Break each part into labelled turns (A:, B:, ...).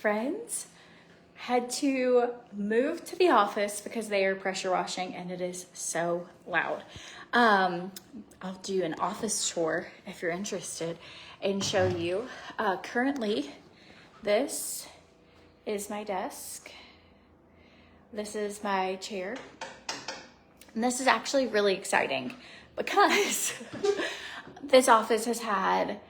A: friends had to move to the office because they are pressure washing and it is so loud. I'll do an office tour if you're interested and show you. Currently, this is my desk. This is my chair. And this is actually really exciting because this office has had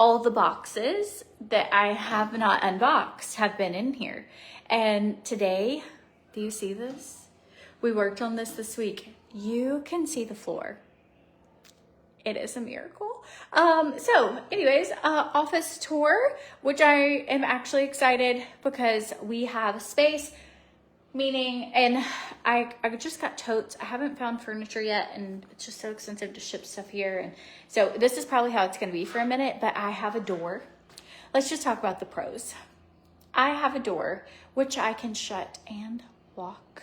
A: all the boxes that I have not unboxed have been in here. And today, do you see this? We worked on this week. You can see the floor. It is a miracle. So anyways, office tour, which I am actually excited because we have space, meaning, and I just got totes. I haven't found furniture yet, and it's just so expensive to ship stuff here. And so this is probably how it's gonna be for a minute, but I have a door. Let's just talk about the pros. I have a door, which I can shut and lock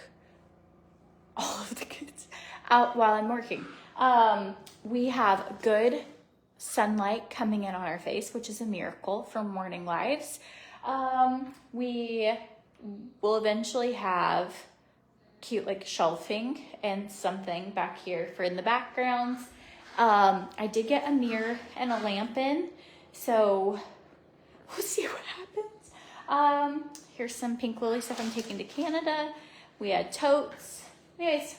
A: all of the kids out while I'm working. We have good sunlight coming in on our face, which is a miracle from morning lives. We will eventually have cute like shelving and something back here for in the backgrounds. I did get a mirror and a lamp in, so we'll see what happens. Here's some pink lily stuff I'm taking to Canada. We had totes. Anyways,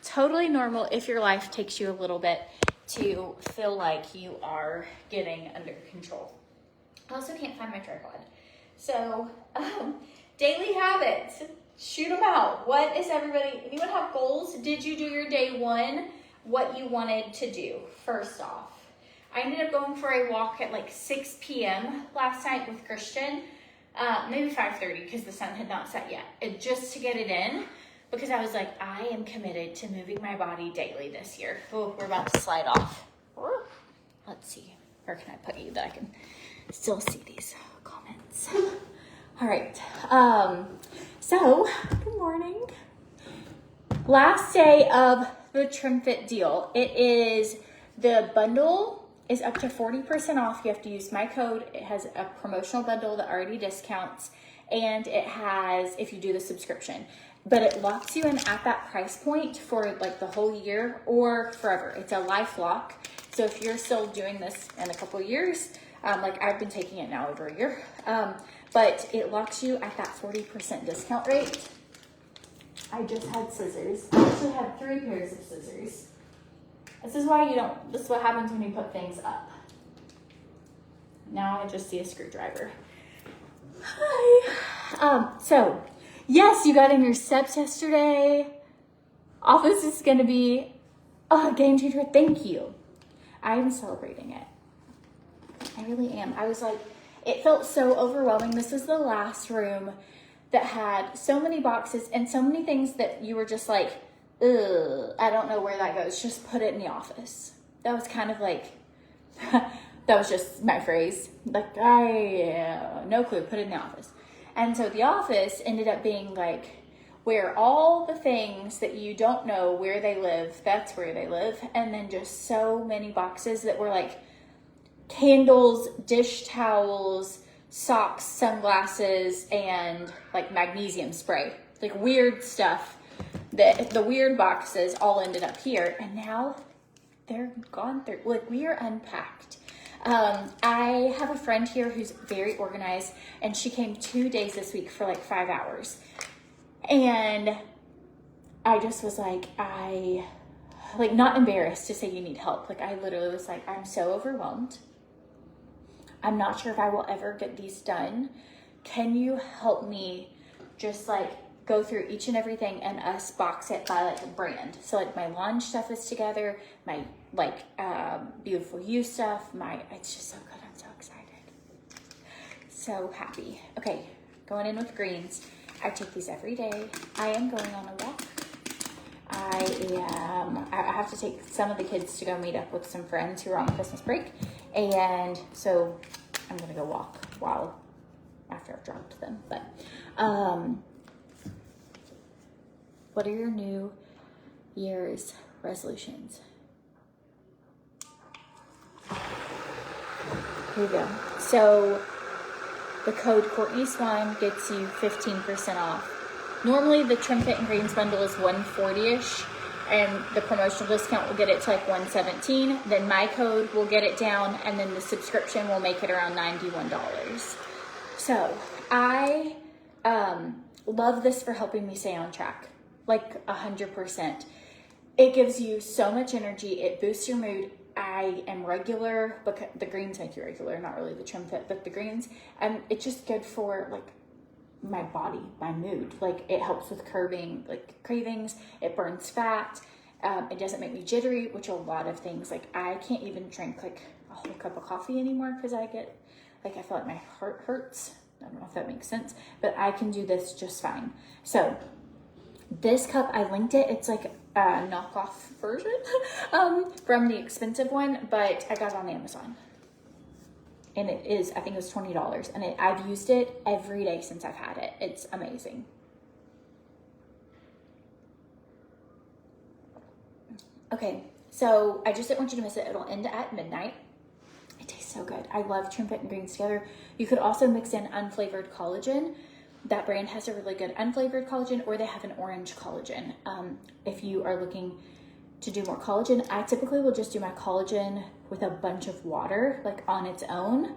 A: totally normal if your life takes you a little bit to feel like you are getting under control. I also can't find my tripod. So, daily habits, shoot them out. What is anyone have goals? Did you do your day one, what you wanted to do? First off, I ended up going for a walk at like 6 p.m. last night with Christian, maybe 5:30 because the sun had not set yet, just to get it in because I was like, I am committed to moving my body daily this year. Oh, we're about to slide off. Let's see, where can I put you that I can still see these comments? All right, so good morning. Last day of the TrimFit deal. It is, the bundle is up to 40% off. You have to use my code. It has a promotional bundle that already discounts, and it has, if you do the subscription, but it locks you in at that price point for like the whole year or forever. It's a life lock. So if you're still doing this in a couple of years, like I've been taking it now over a year, but it locks you at that 40% discount rate. I just had scissors. I actually had 3 pairs of scissors. This is what happens when you put things up. Now I just see a screwdriver. Hi. So yes, you got in your steps yesterday. Office is gonna be a game changer. Thank you. I am celebrating it. I really am. I was like, it felt so overwhelming. This was the last room that had so many boxes and so many things that you were just like, ugh, I don't know where that goes. Just put it in the office. That was kind of like, that was just my phrase. Like, no clue, put it in the office. And so the office ended up being like where all the things that you don't know where they live, that's where they live. And then just so many boxes that were like candles, dish towels, socks, sunglasses, and like magnesium spray, like weird stuff. The weird boxes all ended up here, and now they're gone through. Like, we are unpacked. I have a friend here who's very organized, and she came 2 days this week for like 5 hours. And I just was like, not embarrassed to say you need help. Like, I literally was like, I'm so overwhelmed. I'm not sure if I will ever get these done. Can you help me just like go through each and everything and us box it by like a brand? So like my lunch stuff is together, my like beautiful you stuff, it's just so good. I'm so excited. So happy. Okay, going in with greens. I take these every day. I am going on a walk. I have to take some of the kids to go meet up with some friends who are on Christmas break. And so I'm gonna go walk after I've dropped them. But what are your New Year's resolutions? Here we go. So the code CourtneySwan gets you 15% off. Normally the TrimFit and Greens bundle is $140-ish, and the promotional discount will get it to like $117. Then my code will get it down, and then the subscription will make it around $91. So I love this for helping me stay on track, like 100%. It gives you so much energy. It boosts your mood. I am regular, because the greens make you regular, not really the TrimFit, but the greens. And it's just good for like my body, my mood. Like it helps with curbing like cravings. It burns fat. It doesn't make me jittery, which a lot of things, like I can't even drink like a whole cup of coffee anymore because I get like, I feel like my heart hurts. I don't know if that makes sense, but I can do this just fine. So this cup, I linked it. It's like a knockoff version from the expensive one, but I got it on Amazon. And it is, I think it was $20. And I've used it every day since I've had it. It's amazing. Okay, so I just didn't want you to miss it. It'll end at midnight. It tastes so good. I love TrimFit and Greens together. You could also mix in unflavored collagen. That brand has a really good unflavored collagen, or they have an orange collagen. If you are looking to do more collagen, I typically will just do my collagen with a bunch of water, like on its own.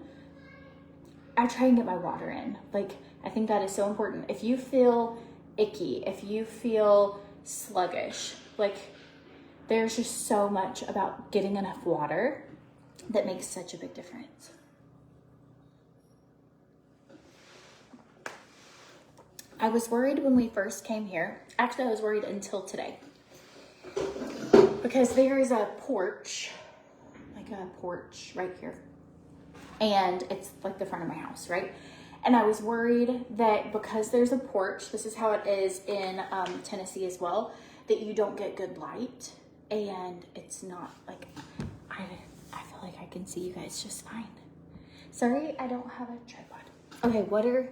A: I try and get my water in. Like, I think that is so important. If you feel icky, if you feel sluggish, like there's just so much about getting enough water that makes such a big difference. I was worried when we first came here. Actually, I was worried until today, because there is a porch, like a porch right here, and it's like the front of my house, right? And I was worried that because there's a porch, this is how it is in Tennessee as well, that you don't get good light, and it's not like, I feel like I can see you guys just fine. Sorry, I don't have a tripod. Okay, what are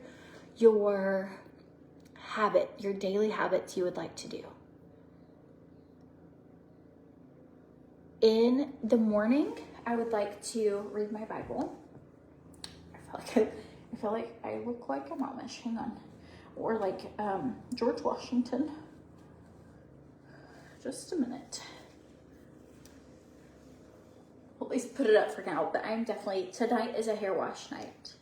A: your daily habits you would like to do? In the morning, I would like to read my Bible. I feel like I look like I'm Amish. Hang on. Or like George Washington. Just a minute. We'll at least put it up for now, but I'm definitely, tonight is a hair wash night.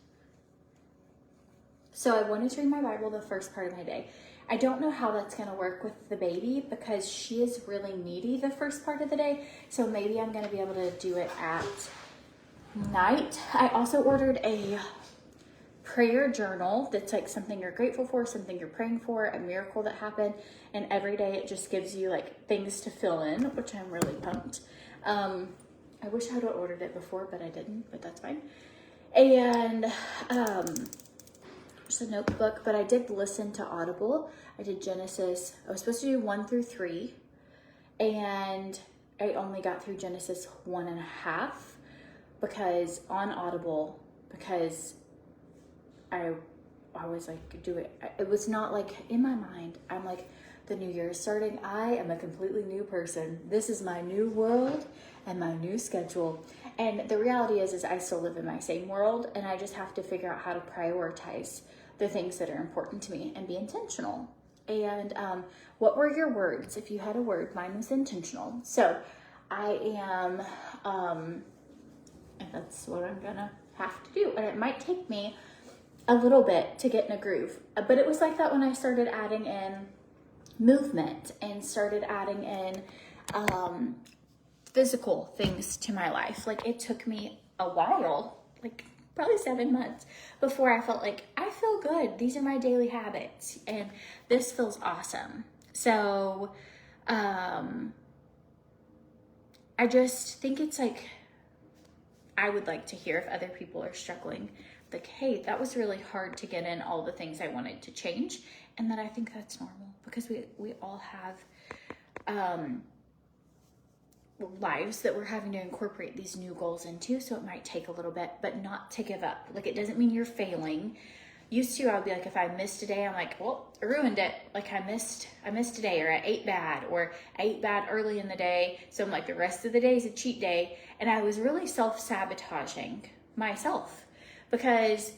A: So I wanted to read my Bible the first part of my day. I don't know how that's going to work with the baby because she is really needy the first part of the day. So maybe I'm going to be able to do it at night. I also ordered a prayer journal that's like something you're grateful for, something you're praying for, a miracle that happened. And every day it just gives you like things to fill in, which I'm really pumped. I wish I had ordered it before, but I didn't, but that's fine. And just a notebook, but I did listen to Audible. I did Genesis. I was supposed to do 1 through 3, and I only got through Genesis 1.5 because on Audible, because I was like, it was not like in my mind, I'm like, the new year is starting. I am a completely new person. This is my new world and my new schedule. And the reality is I still live in my same world, and I just have to figure out how to prioritize the things that are important to me and be intentional. And what were your words? If you had a word, mine was intentional. So I am, and that's what I'm gonna have to do. And it might take me a little bit to get in a groove, but it was like that when I started adding in movement and started adding in physical things to my life. Like it took me a while, like probably 7 months, before I felt like I feel good. These are my daily habits and this feels awesome. So I just think it's like, I would like to hear if other people are struggling, like, hey, that was really hard to get in all the things I wanted to change. And that I think that's normal because we all have lives that we're having to incorporate these new goals into. So it might take a little bit, but not to give up. Like, it doesn't mean you're failing. Used to, I would be like, if I missed a day, I'm like, well, I ruined it. Like I missed a day, or I ate bad, or I ate bad early in the day. So I'm like, the rest of the day is a cheat day. And I was really self-sabotaging myself because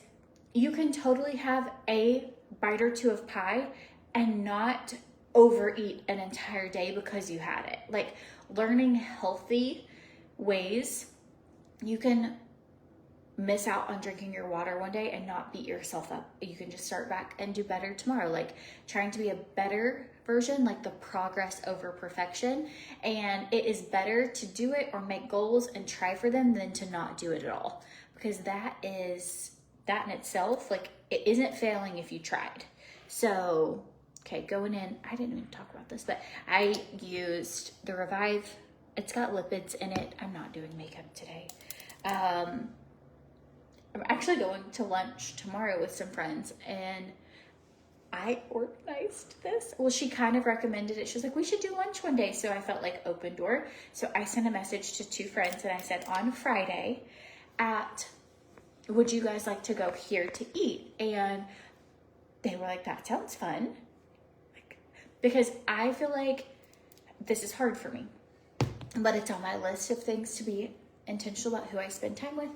A: you can totally have a bite or two of pie and not overeat an entire day because you had it. Like, learning healthy ways, you can miss out on drinking your water one day and not beat yourself up. You can just start back and do better tomorrow. Like, trying to be a better version, like the progress over perfection. And it is better to do it or make goals and try for them than to not do it at all, because that in itself, like, it isn't failing if you tried. So, okay, going in, I didn't even talk about this, but I used the Revive. It's got lipids in it. I'm not doing makeup today. I'm actually going to lunch tomorrow with some friends, and I organized this. Well, she kind of recommended it. She was like, we should do lunch one day. So I felt like open door. So I sent a message to 2 friends, and I said, on Friday would you guys like to go here to eat? And they were like, that sounds fun. Like, because I feel like this is hard for me, but it's on my list of things to be intentional about who I spend time with.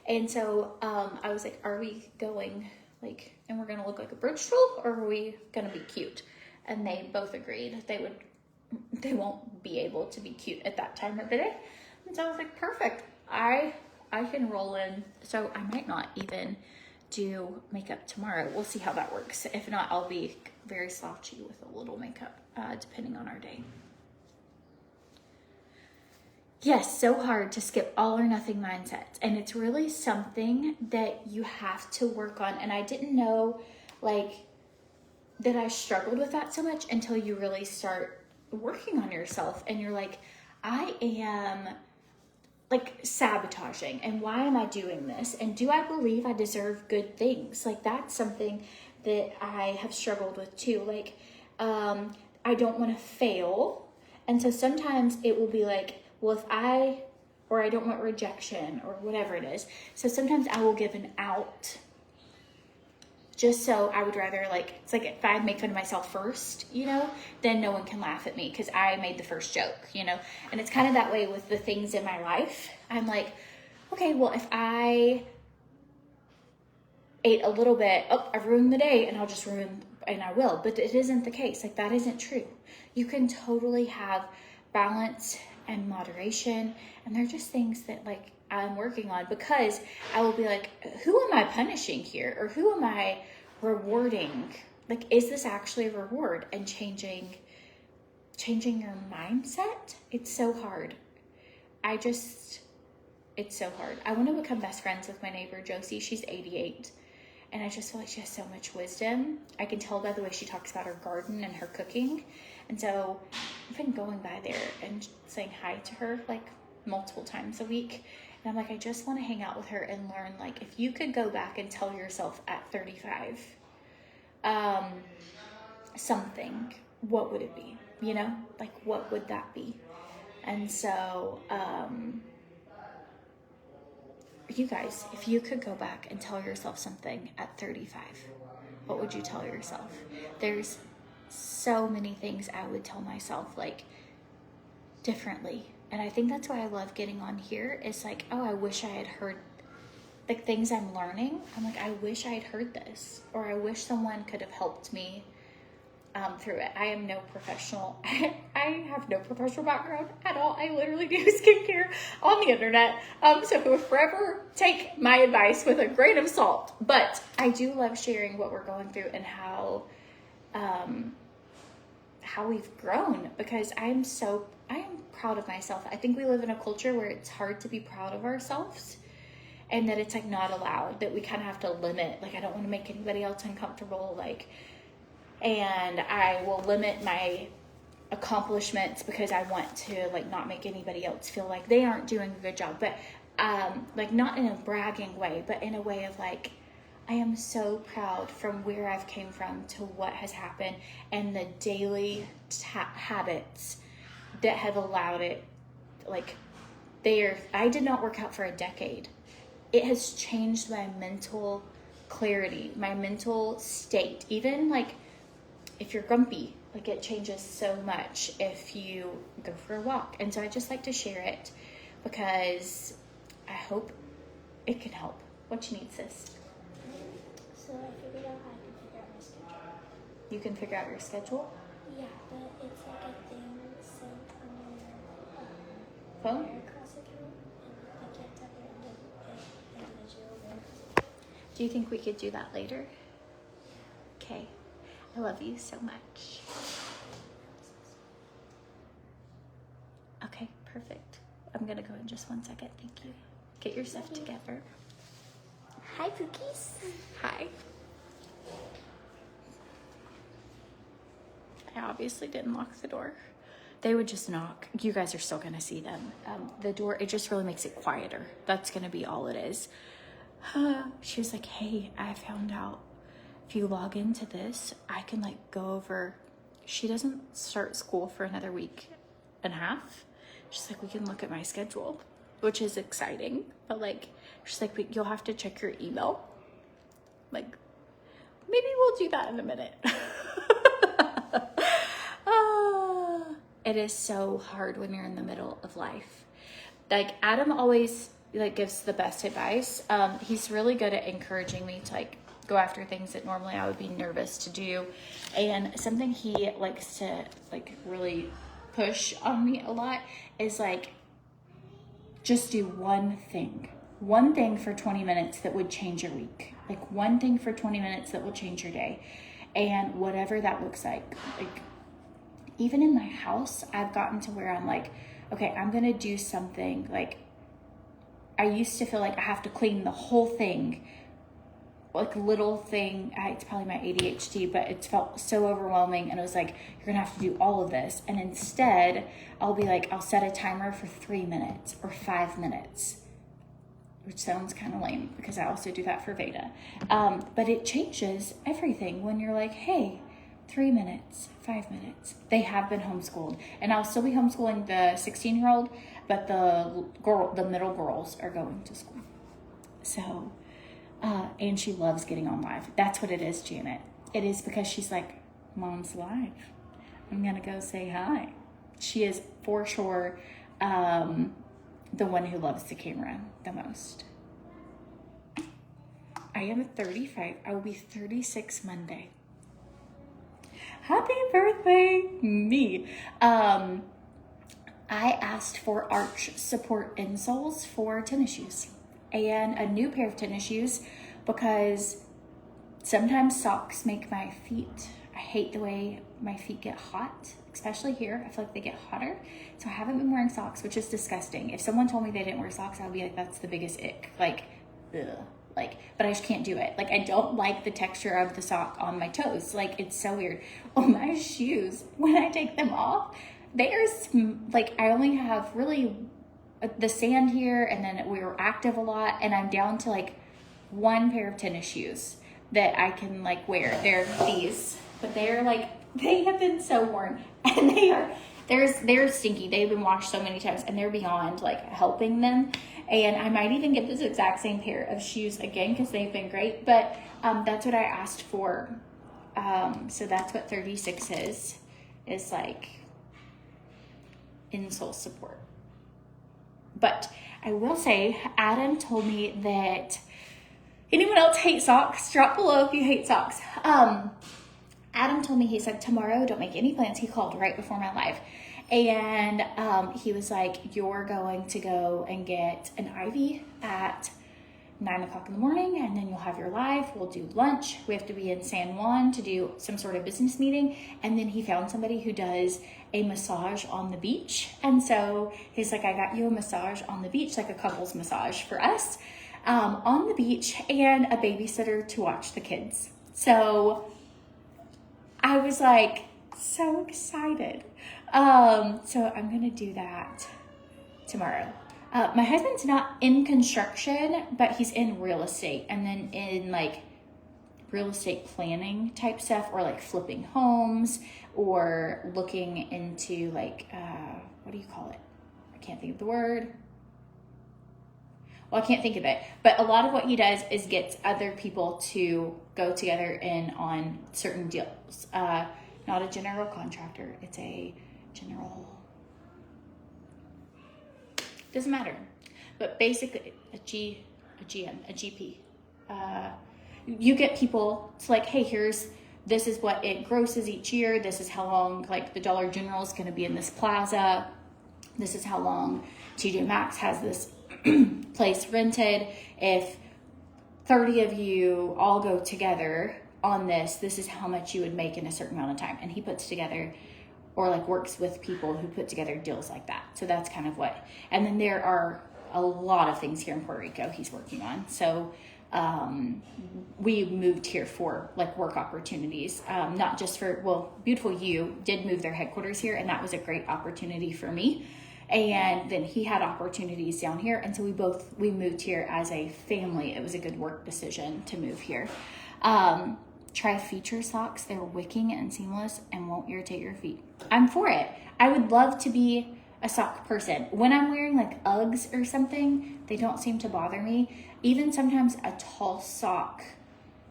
A: And so I was like, are we going like, and we're gonna look like a bridge troll, or are we gonna be cute? And they both agreed they won't be able to be cute at that time of the day. And so I was like, perfect. I can roll in. So I might not even do makeup tomorrow. We'll see how that works. If not, I'll be very slouchy with a little makeup, depending on our day. Yes, so hard to skip all or nothing mindsets. And it's really something that you have to work on. And I didn't know like that I struggled with that so much until you really start working on yourself. And you're like, I am like sabotaging, and why am I doing this? And do I believe I deserve good things? Like, that's something that I have struggled with too. Like, I don't want to fail. And so sometimes it will be like, well, I don't want rejection or whatever it is. So sometimes I will give an out just so I would rather, like, it's like if I make fun of myself first, then no one can laugh at me because I made the first joke, and it's kind of that way with the things in my life. I'm like, okay, well, if I ate a little bit, I've ruined the day, and I'll just ruin, and I will, but it isn't the case. Like, that isn't true. You can totally have balance and moderation, and they're just things that, like, I'm working on, because I will be like, who am I punishing here? Or who am I rewarding? Like, is this actually a reward? And changing your mindset, it's so hard. It's so hard. I want to become best friends with my neighbor, Josie. She's 88. And I just feel like she has so much wisdom. I can tell by the way she talks about her garden and her cooking. And so I've been going by there and saying hi to her like multiple times a week. And I'm like, I just want to hang out with her and learn, like, if you could go back and tell yourself at 35 something, what would it be? Like, what would that be? And so, you guys, if you could go back and tell yourself something at 35, what would you tell yourself? There's so many things I would tell myself, like, differently. And I think that's why I love getting on here. It's like, oh, I wish I had heard, like, things I'm learning. I'm like, I wish I had heard this, or I wish someone could have helped me through it. I am no professional. I have no professional background at all. I literally do skincare on the internet. So forever take my advice with a grain of salt. But I do love sharing what we're going through and how we've grown, because I am proud of myself. I think we live in a culture where it's hard to be proud of ourselves, and that it's like not allowed, that we kind of have to limit, like, I don't want to make anybody else uncomfortable, like, and I will limit my accomplishments because I want to, like, not make anybody else feel like they aren't doing a good job. But like, not in a bragging way, but in a way of like, I am so proud from where I've came from to what has happened, and the daily habits that have allowed it. Like, I did not work out for a decade. It has changed my mental clarity, my mental state. Even like if you're grumpy, like, it changes so much if you go for a walk. And so I just like to share it because I hope it can help. What you need, sis?
B: I figured out how I can figure out my schedule.
A: You can figure out your schedule?
B: Yeah, but it's like a thing sent on your
A: Phone?
B: Cross account, and they can't tell your individual words.
A: Do you think we could do that later? Okay. I love you so much. Okay, perfect. I'm gonna go in just 1 second. Thank you. Get your stuff together.
B: Hi, Pookies.
A: Hi. I obviously didn't lock the door. They would just knock. You guys are still gonna see them. The door, it just really makes it quieter. That's gonna be all it is. She was like, hey, I found out if you log into this, I can like go over. She doesn't start school for another week and a half. She's like, we can look at my schedule, which is exciting. But like, she's like, but you'll have to check your email. Like, maybe we'll do that in a minute. It is so hard when you're in the middle of life. Like Adam always like gives the best advice. He's really good at encouraging me to like go after things that normally I would be nervous to do. And something he likes to like really push on me a lot is like, just do one thing for 20 minutes that would change your week. Like one thing for 20 minutes that will change your day. And whatever that looks like even in my house, I've gotten to where I'm like, okay, I'm going to do something. Like I used to feel like I have to clean the whole thing, like little thing. It's probably my ADHD, but it felt so overwhelming. And it was like, you're going to have to do all of this. And instead I'll be like, I'll set a timer for 3 minutes or 5 minutes, which sounds kind of lame because I also do that for Veda. But it changes everything when you're like, hey, 3 minutes, 5 minutes. They have been homeschooled, and I'll still be homeschooling the 16-year-old, but the middle girls are going to school. So, and she loves getting on live. That's what it is, Janet. It is because she's like, Mom's live. I'm going to go say hi. She is for sure the one who loves the camera the most. I am 35. I will be 36 Monday. Happy birthday, me. I asked for arch support insoles for tennis shoes and a new pair of tennis shoes because sometimes socks make my feet, I hate the way my feet get hot, especially here. I feel like they get hotter. So I haven't been wearing socks, which is disgusting. If someone told me they didn't wear socks, I would be like, that's the biggest ick. Like, ugh. Like, but I just can't do it. Like, I don't like the texture of the sock on my toes. Like, it's so weird. Well, my shoes, when I take them off, they are like, I only have really the sand here, and then we were active a lot, and I'm down to like one pair of tennis shoes that I can like wear. They're these, but they're like, they have been so worn, and they're stinky. They've been washed so many times, and they're beyond like helping them. And I might even get this exact same pair of shoes again because they've been great. But that's what I asked for. So that's what 36 is like insole support. But I will say, Adam told me that anyone else hate socks? Drop below if you hate socks. Adam told me, he said, tomorrow, don't make any plans. He called right before my live. And he was like, you're going to go and get an IV at 9 o'clock in the morning, and then you'll have your live. We'll do lunch. We have to be in San Juan to do some sort of business meeting. And then he found somebody who does a massage on the beach. And so he's like, I got you a massage on the beach, like a couple's massage for us on the beach, and a babysitter to watch the kids. So I was like so excited. So I'm going to do that tomorrow. My husband's not in construction, but he's in real estate, and then in like real estate planning type stuff, or like flipping homes, or looking into like, what do you call it? I can't think of the word. Well, I can't think of it, but a lot of what he does is gets other people to go together in on certain deals. Not a general contractor. It's a general, doesn't matter, but basically a GP. you get people, it's like, hey, this is what it grosses each year. This is how long, like the Dollar General is going to be in this plaza. This is how long TJ Maxx has this place rented. If 30 of you all go together on this is how much you would make in a certain amount of time. And he puts together, or like works with people who put together deals like that. So that's kind of what, and then there are a lot of things here in Puerto Rico he's working on. So we moved here for like work opportunities, not just for, well, Beautiful You did move their headquarters here, and that was a great opportunity for me. And then he had opportunities down here, and so we moved here as a family. It was a good work decision to move here. Try Feature socks. They're wicking and seamless and won't irritate your feet. I'm for it. I would love to be a sock person. When I'm wearing like Uggs or something, they don't seem to bother me. Even sometimes a tall sock,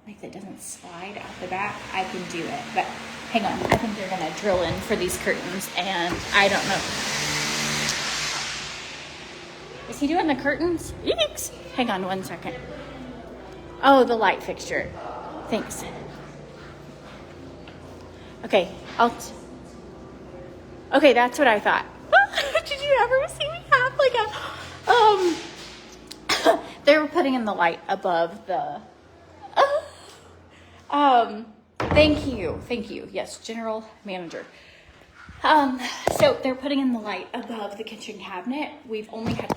A: like that doesn't slide out the back, I can do it. But hang on, I think they're gonna drill in for these curtains, and I don't know. Is he doing the curtains? Eeks. Hang on 1 second. Oh, the light fixture. Thanks. Okay, okay, that's what I thought. Did you ever see me have like they were putting in the light above the, thank you. Yes, general manager. So they're putting in the light above the kitchen cabinet. We've only had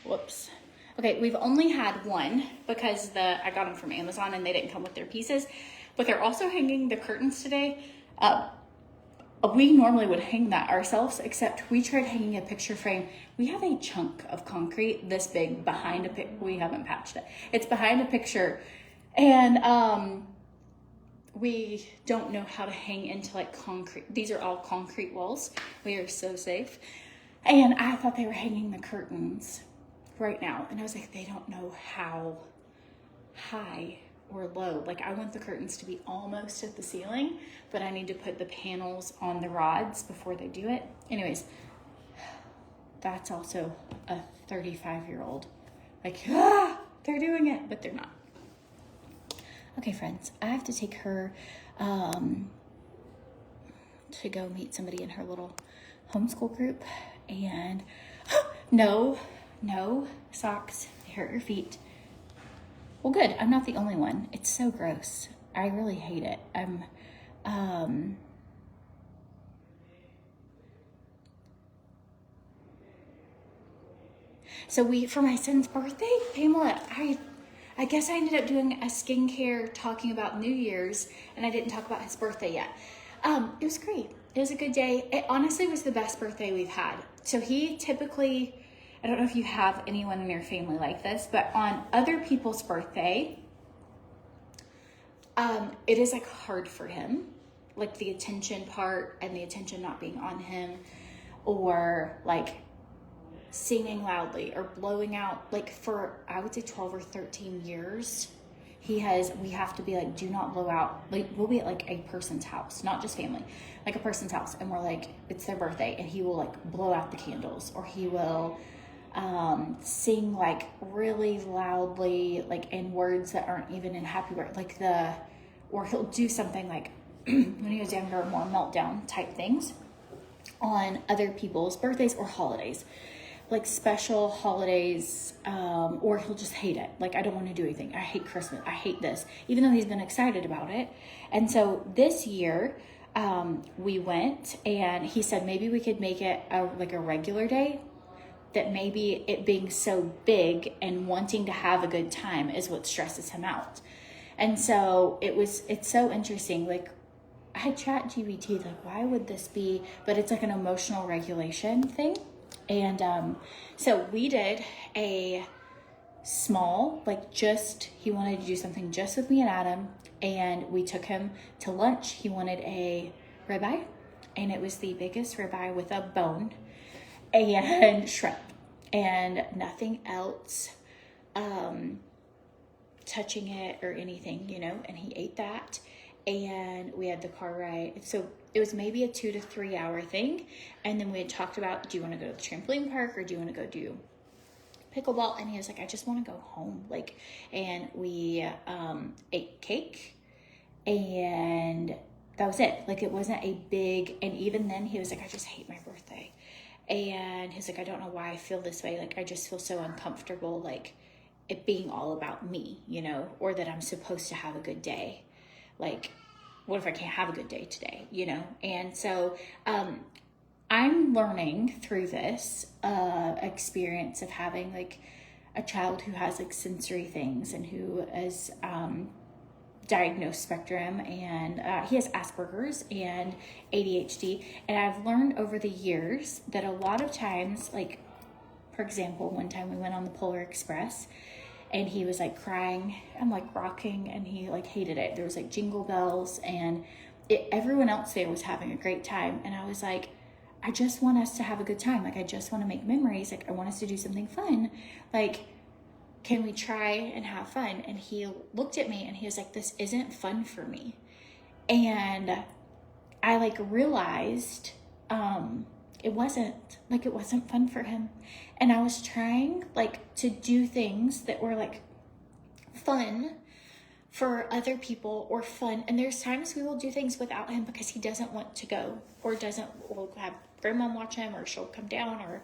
A: Whoops. Okay, we've only had one because I got them from Amazon and they didn't come with their pieces. But they're also hanging the curtains today. We normally would hang that ourselves, except we tried hanging a picture frame. We have a chunk of concrete this big behind we haven't patched it. It's behind a picture, and we don't know how to hang into like concrete. These are all concrete walls. We are so safe. And I thought they were hanging the curtains right now, and I was like, they don't know how high or low. Like, I want the curtains to be almost at the ceiling, but I need to put the panels on the rods before they do it. Anyways, that's also a 35-year-old. Like, they're doing it, but they're not. Okay, friends, I have to take her to go meet somebody in her little homeschool group. And no socks, they hurt your feet. Well, good. I'm not the only one. It's so gross. I really hate it. So for my son's birthday, Pamela, I guess I ended up doing a skincare talking about New Year's, and I didn't talk about his birthday yet. It was great. It was a good day. It honestly was the best birthday we've had. So he typically, I don't know if you have anyone in your family like this, but on other people's birthday, it is like hard for him, like the attention part and the attention not being on him, or like singing loudly or blowing out. Like for, I would say 12 or 13 years, we have to be like, do not blow out. Like, we'll be at like a person's house, not just family, like a person's house, and we're like, it's their birthday, and he will like blow out the candles, or he will sing like really loudly, like in words that aren't even in happy word, or he'll do something like when he was younger, more meltdown type things on other people's birthdays or holidays, like special holidays, or he'll just hate it. Like, I don't want to do anything. I hate Christmas. I hate this, even though he's been excited about it. And so this year, we went, and he said maybe we could make it a regular day, that maybe it being so big and wanting to have a good time is what stresses him out. And so it's so interesting. Like, I had ChatGPT, like, why would this be? But it's like an emotional regulation thing. And so we did a small, he wanted to do something just with me and Adam. And we took him to lunch. He wanted a ribeye, and it was the biggest ribeye with a bone and shrimp and nothing else touching it or anything, and he ate that. And we had the car ride. So it was maybe a 2 to 3 hour thing. And then we had talked about, do you want to go to the trampoline park, or do you want to go do pickleball, and he was like, I just want to go home. Like, and we ate cake, and that was it. Like, it wasn't a big, and even then he was like, I just hate my birthday. And he's like, I don't know why I feel this way. Like, I just feel so uncomfortable, like it being all about me, you know, or that I'm supposed to have a good day. Like, what if I can't have a good day today, you know? And so I'm learning through this experience of having like a child who has like sensory things and who is diagnosed spectrum, and he has Asperger's and ADHD. And I've learned over the years that a lot of times, like, for example, one time we went on the Polar Express and he was like crying and like rocking, and he like hated it. There was like jingle bells, and everyone else there was having a great time. And I was like, I just want us to have a good time. Like, I just want to make memories. Like, I want us to do something fun. Like, can we try and have fun? And he looked at me and he was like, this isn't fun for me. And I like realized it wasn't fun for him. And I was trying like to do things that were like fun for other people or fun. And there's times we will do things without him because he doesn't want to go, or we'll have grandma watch him, or she'll come down, or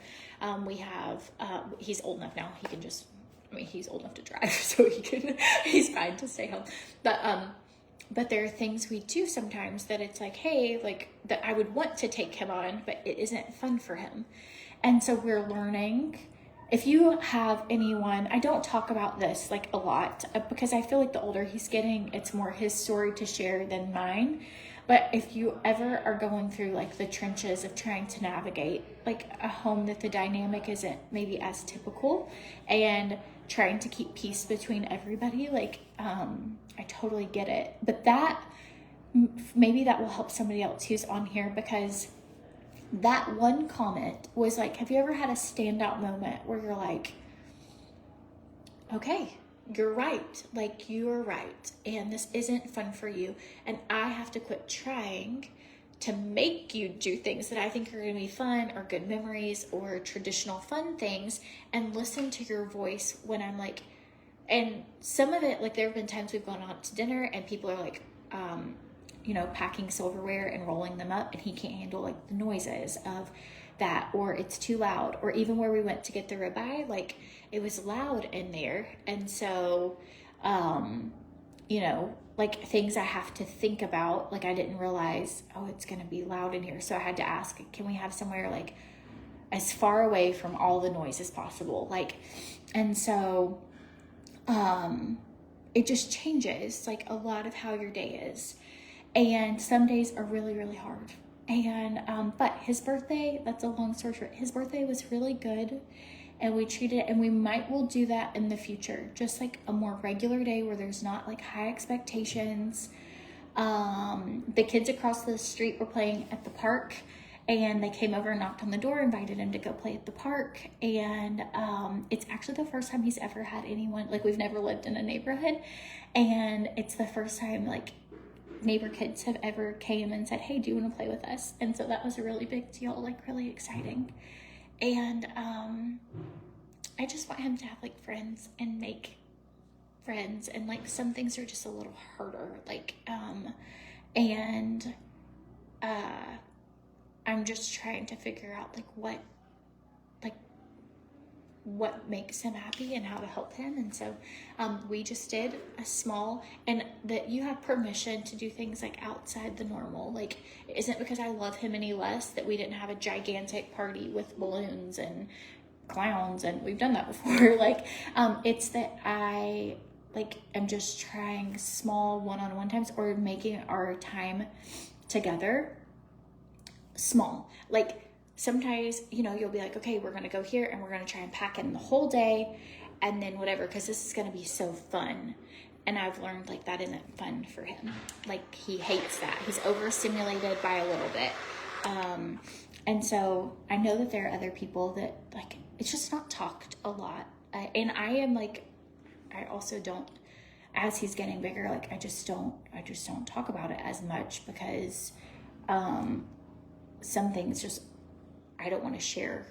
A: he's old enough now. He can just, he's old enough to drive, so he's fine to stay home. But there are things we do sometimes that it's like, hey, like that I would want to take him on, but it isn't fun for him. And so we're learning. If you have anyone, I don't talk about this like a lot because I feel like the older he's getting, it's more his story to share than mine. But if you ever are going through like the trenches of trying to navigate like a home that the dynamic isn't maybe as typical, and trying to keep peace between everybody, like I totally get it. But maybe that will help somebody else who's on here, because that one comment was like, have you ever had a standout moment where you're like, okay, you're right. Like, you're right. And this isn't fun for you. And I have to quit trying to make you do things that I think are going to be fun or good memories or traditional fun things, and listen to your voice when I'm like, and some of it, like there have been times we've gone out to dinner and people are like, packing silverware and rolling them up, and he can't handle like the noises of that, or it's too loud. Or even where we went to get the ribeye, like it was loud in there. And so, like things I have to think about, like I didn't realize, oh, it's going to be loud in here. So I had to ask, can we have somewhere like as far away from all the noise as possible? Like, and so, it just changes like a lot of how your day is. And some days are really, really hard. And, but his birthday, that's a long story short. His birthday was really good, and we treated it, and we'll do that in the future. Just like a more regular day where there's not like high expectations. The kids across the street were playing at the park, and they came over and knocked on the door, invited him to go play at the park. And, it's actually the first time he's ever had anyone, like we've never lived in a neighborhood. And it's the first time like neighbor kids have ever came and said, hey, do you want to play with us? And so that was a really big deal, like really exciting. And I just want him to have like friends and make friends, and like some things are just a little harder, like I'm just trying to figure out like what makes him happy and how to help him. And so we just did a small, and that you have permission to do things like outside the normal. Like, it isn't because I love him any less that we didn't have a gigantic party with balloons and clowns, and we've done that before. Like, it's that I like am just trying small one-on-one times, or making our time together small. Like, sometimes, you'll be like, okay, we're going to go here and we're going to try and pack in the whole day and then whatever, because this is going to be so fun. And I've learned like that isn't fun for him. Like, he hates that. He's overstimulated by a little bit. And so I know that there are other people that like, it's just not talked a lot. And I am like, I also don't, as he's getting bigger, like I just don't talk about it as much, because some things just, I don't want to share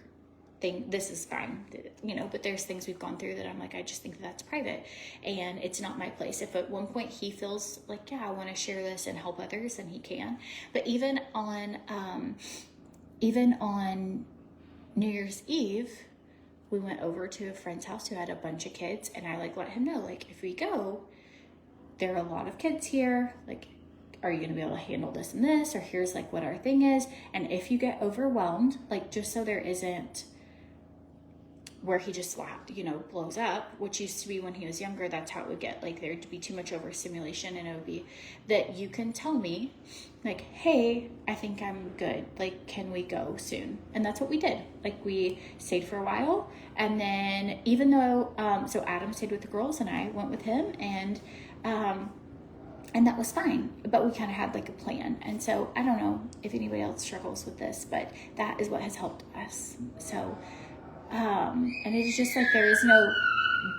A: this is fine, you know, but there's things we've gone through that I'm like, I just think that's private and it's not my place. If at one point he feels like, yeah, I want to share this and help others, then he can. But even on New Year's Eve, we went over to a friend's house who had a bunch of kids, and I like let him know, like, if we go, there are a lot of kids here, like, are you gonna be able to handle this and this, or here's like what our thing is, and if you get overwhelmed, like, just so there isn't where he just you know, blows up, which used to be when he was younger, that's how it would get, like there'd be too much overstimulation, and it would be that you can tell me like, hey, I think I'm good, like, can we go soon? And that's what we did. Like, we stayed for a while, and then even though so Adam stayed with the girls and I went with him, and that was fine, but we kind of had like a plan. And so I don't know if anybody else struggles with this, but that is what has helped us. So and it is just like, there is no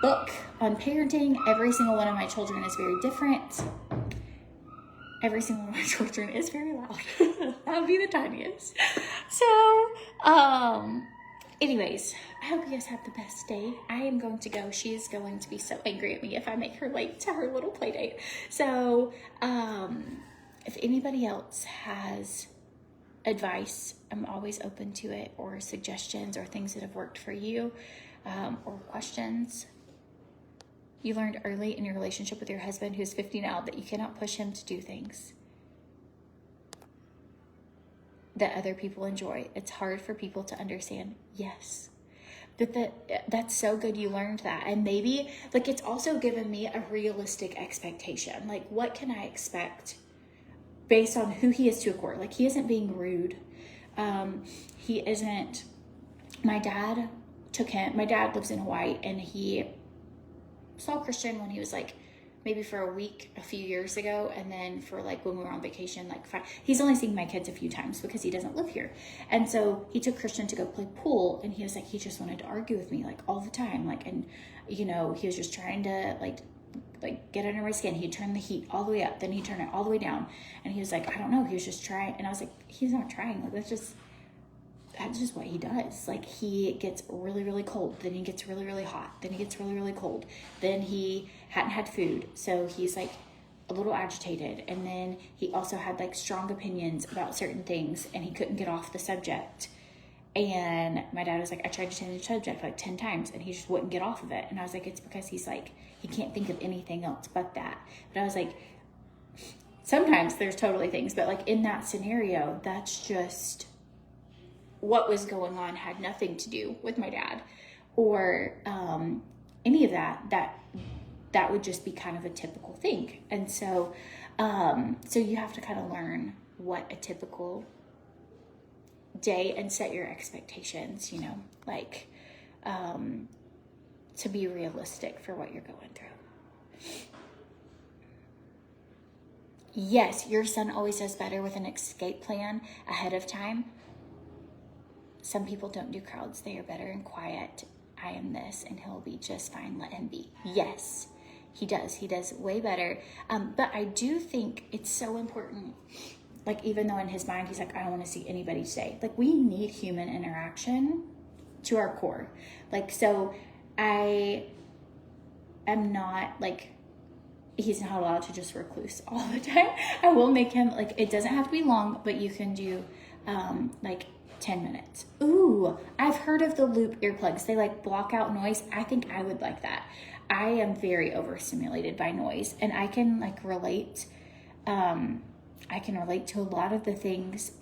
A: book on parenting. Every single one of my children is very different. Every single one of my children is very loud. That would be the tiniest. So, anyways, I hope you guys have the best day. I am going to go. She is going to be so angry at me if I make her late to her little play date. So, if anybody else has advice, I'm always open to it, or suggestions, or things that have worked for you, or questions. You learned early in your relationship with your husband, who's 50 now, that you cannot push him to do things that other people enjoy. It's hard for people to understand. Yes. But that's so good you learned that. And maybe, like, it's also given me a realistic expectation. Like, what can I expect based on who he is to a core? Like, he isn't being rude. He isn't, my dad lives in Hawaii, and he saw Christian when he was like, maybe for a week a few years ago, and then for like when we were on vacation, like he's only seen my kids a few times because he doesn't live here. And so he took Christian to go play pool, and he was like, he just wanted to argue with me like all the time, like, and you know, he was just trying to like get under my skin. He'd turn the heat all the way up, then he'd turn it all the way down, and he was like, I don't know, he was just trying. And I was like, he's not trying, like that's just what he does. Like, he gets really, really cold, then he gets really, really hot, then he gets really, really cold, then he hadn't had food, so he's like a little agitated, and then he also had like strong opinions about certain things, and he couldn't get off the subject. And my dad was like, I tried to change the subject like 10 times, and he just wouldn't get off of it. And I was like, it's because he's like, he can't think of anything else but that. But I was like, sometimes there's totally things, but like in that scenario, that's just what was going on, had nothing to do with my dad or any of that would just be kind of a typical thing. And so so you have to kind of learn what a typical day and set your expectations, you know, like to be realistic for what you're going through. Yes, your son always does better with an escape plan ahead of time. Some people don't do crowds. They are better in quiet. I am this, and he'll be just fine. Let him be. Yes, he does. He does way better. But I do think it's so important. Like, even though in his mind, he's like, I don't want to see anybody today. Like, we need human interaction to our core. Like, so I am not like, he's not allowed to just recluse all the time. I will make him, like, it doesn't have to be long, but you can do like 10 minutes. Ooh, I've heard of the loop earplugs. They like block out noise. I think I would like that. I am very overstimulated by noise, and I can like relate. I can relate to a lot of the things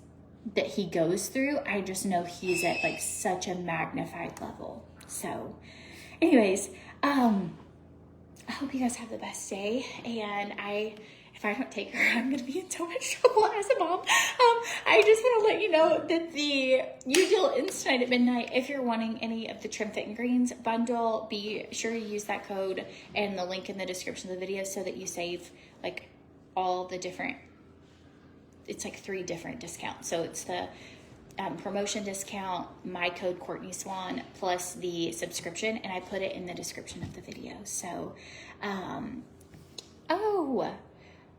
A: that he goes through. I just know he's at like such a magnified level. So anyways, I hope you guys have the best day. And if I don't take her, I'm going to be in so much trouble as a mom. I just want to let you know that the new deal ends tonight at midnight. If you're wanting any of the TrimFit and Greens bundle, be sure to use that code and the link in the description of the video so that you save like all the different, it's like 3 different discounts. So it's the promotion discount, my code Courtney Swan, plus the subscription, and I put it in the description of the video. So,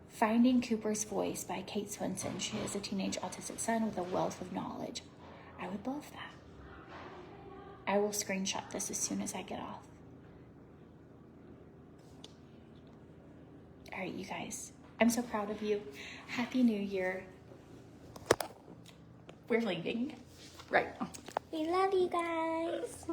A: Finding Cooper's Voice by Kate Swinson. She has a teenage autistic son with a wealth of knowledge. I would love that. I will screenshot this as soon as I get off. All right, you guys. I'm so proud of you. Happy New Year. We're leaving right now.
B: We love you guys.